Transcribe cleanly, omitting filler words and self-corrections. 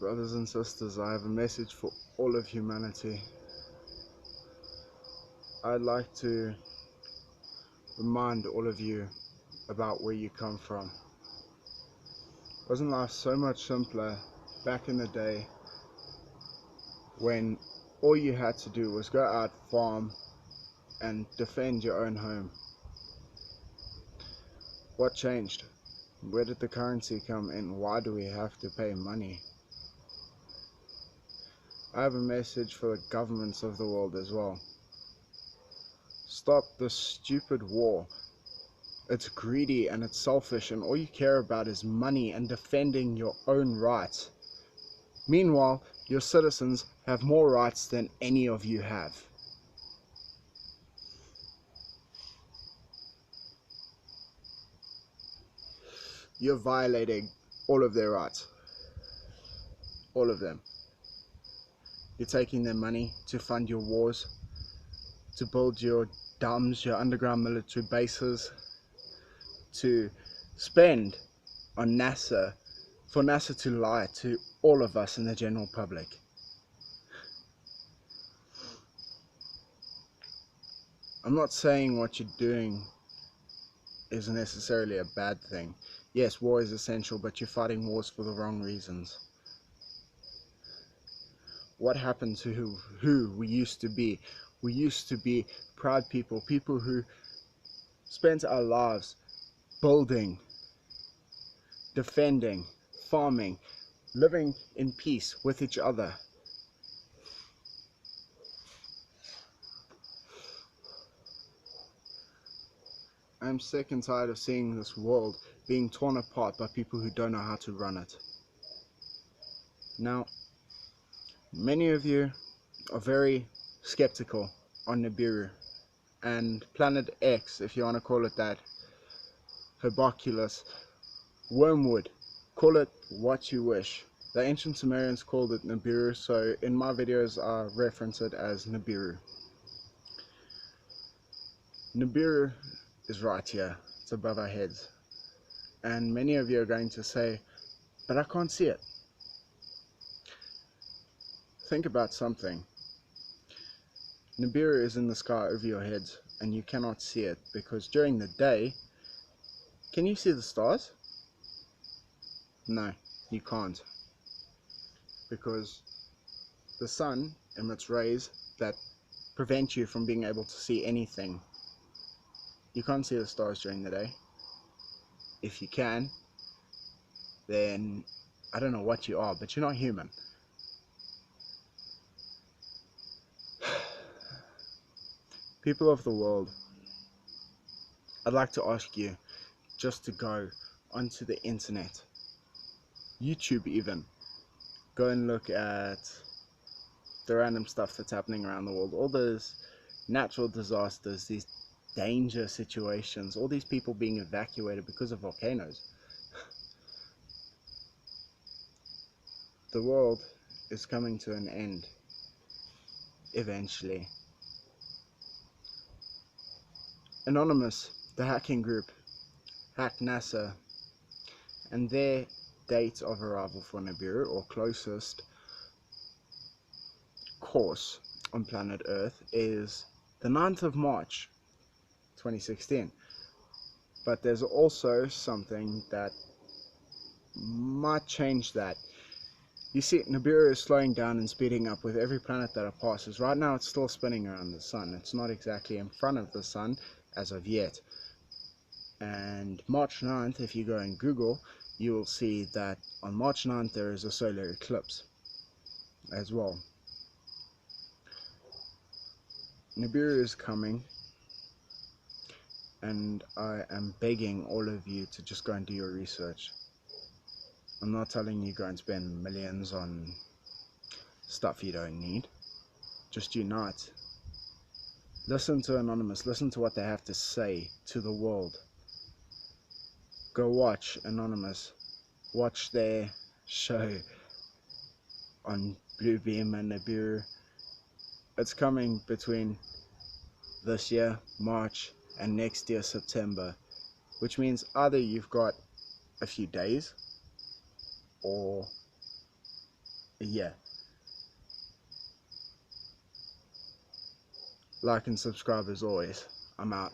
Brothers and sisters, I have a message for all of humanity. I'd like to remind all of you about where you come from. Wasn't life so much simpler back in the day when all you had to do was go out, farm, and defend your own home? What changed? Where did the currency come in? Why do we have to pay money? I have a message for the governments of the world as well. Stop this stupid war. It's greedy and it's selfish, and all you care about is money and defending your own rights. Meanwhile, your citizens have more rights than any of you have. You're violating all of their rights. All of them. You're taking their money to fund your wars, to build your dams, your underground military bases, to spend on NASA, for NASA to lie to all of us in the general public. I'm not saying what you're doing is necessarily a bad thing. Yes, war is essential, but you're fighting wars for the wrong reasons. What happened to who we used to be? We used to be proud people, people who spent our lives building, defending, farming, living in peace with each other. I'm sick and tired of seeing this world being torn apart by people who don't know how to run it. Now, many of you are very skeptical on Nibiru and Planet X, if you want to call it that, Herboculus, Wormwood, call it what you wish. The ancient Sumerians called it Nibiru, so in my videos I reference it as Nibiru. Nibiru is right here, it's above our heads. And many of you are going to say, but I can't see it. Think about something. Nibiru is in the sky over your heads and you cannot see it because during the day, can you see the stars? No, you can't. Because the sun emits rays that prevent you from being able to see anything. You can't see the stars during the day. If you can, then I don't know what you are, but you're not human. People of the world, I'd like to ask you just to go onto the internet, YouTube even, go and look at the random stuff that's happening around the world, all those natural disasters, these danger situations, all these people being evacuated because of volcanoes. The world is coming to an end eventually. Anonymous, the hacking group, hacked NASA, and their date of arrival for Nibiru, or closest course on planet Earth, is the 9th of March 2016. But there's also something that might change that. You see, Nibiru is slowing down and speeding up with every planet that it passes. Right now it's still spinning around the sun. It's not exactly in front of the sun as of yet. And March 9th, if you go and Google, you will see that on March 9th there is a solar eclipse as well. Nibiru is coming, and I am begging all of you to just go and do your research. I'm not telling you go and spend millions on stuff you don't need. Just unite. Listen to Anonymous, listen to what they have to say to the world. Go watch Anonymous, watch their show on Bluebeam and Nibiru. It's coming between this year, March, and next year, September, which means either you've got a few days or a year. Like and subscribe as always. I'm out.